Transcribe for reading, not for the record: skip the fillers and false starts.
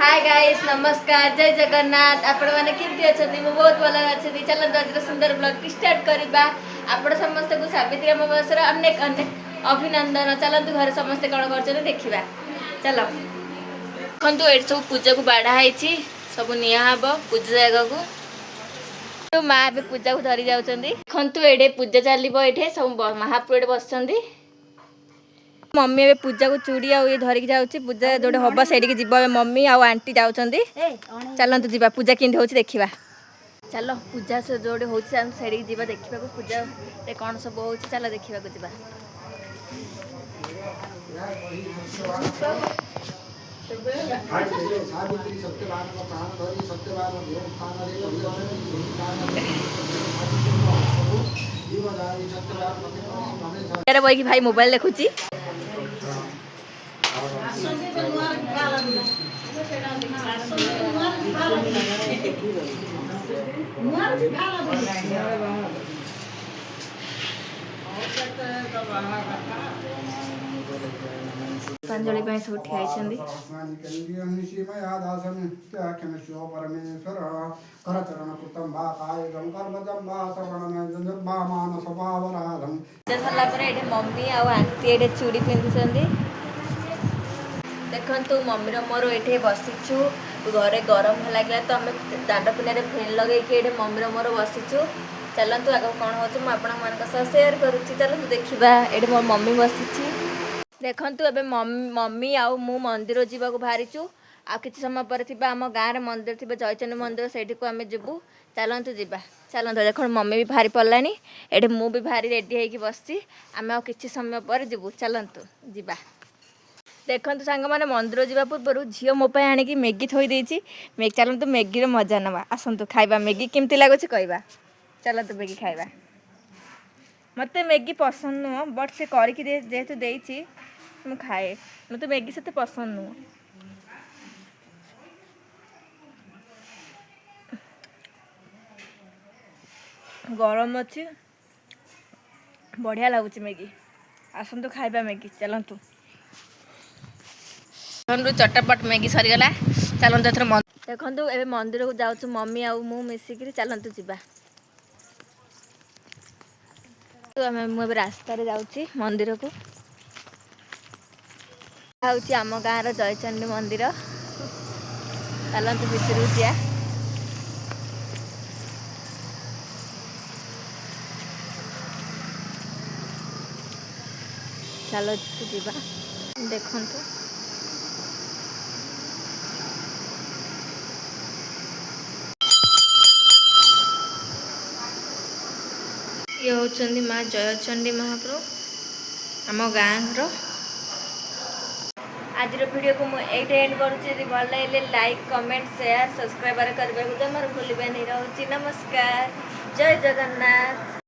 Hi guys नमस्कार जय जगन्नाथ आपण माने केमती अछथि मु बहुत भल अछथि चलन आज सुंदर ब्लॉग स्टार्ट करबा आपण समस्त को सावित्री अमावास्या रो अनेक अनेक अभिनंदन चलंतु घर समस्त कोन करछन देखिबा चलो खंतु एट सब पूजा को बाढ़ा है सब निया हबो पूजा जगह को तो माँ ए पूजा को धरी जाउछंदी खंतु एडे पूजा चलिबो एठे सब महापुर बसछंदी मम्मी ए पूजा को चूड़ी आ ये धरिक जाउची पूजा जोडे हबा सेडी जीव मम्मी आ आंटी जाउछंदी चलंतु जीवा पूजा किंद होची देखिबा चलो पूजा से जोडे होची हम सेडी जीवा देखिबा को पूजा रे कोन सब होची चलो देखिबा को जीवा तेरे भाई की भाई मोबाइल देखुची प्रांजलि सब ठिया मम्मी आंटी चूड़ी पिंधुंट देखु मम्मी मोर ये बसीचु घरे गरम लगे तो आम दांड पिना फैन लगे मम्मी मोर बसीचु चलतु आग कौन हो आप सेयार करुच्ची चलतु देखा ये मो मम्मी बसी देखु ए मम्मी आउ मु मंदिर जावाक बाहरीचु आ कि समय पर आम गाँव में मंदिर थी जयचंडी मंदिर से आम जीवु चलतु जा चलतु देख मम्मी भी बाहरी पड़ला ये मु भी बाहरी रेडी होगी बस आम आ कि समय पर जीवु चलतु जा देखु सांग मैंने मंदिर जावा पूर्व झील मो आनिकी मैगी थोड़ी चलतु मैगी मजा नवा आसतु खाइबा मैगी केमती लगुच कहवा चलतु मैगी खाइबा मत मैगी पसंद नुह बट से करके जेहेतु देती मु खाए मत मैगी से पसंद नुह गरम अच्छी बढ़िया लगुच मैगी आसतु खाइबा मैगी चलतु चटपट मैगी सरीगला चलतु एथर देखु ए मंदिर को जाऊँ मम्मी आउ मु मिसिक चलतु जा मुझे रास्तार जाऊँगी मंदिर को हूँ आम गाँव जयचंडी मंदिर चलतु भितर जा चलतु जा देखु ये होचंदी माँ जयचंडी महाप्रभु आम गाँव आज वीडियो को मुझे एंड करुँची भल लगे लाइक कमेंट शेयर सब्सक्राइब करने को जमार भूल नहीं रही नमस्कार जय जगन्नाथ।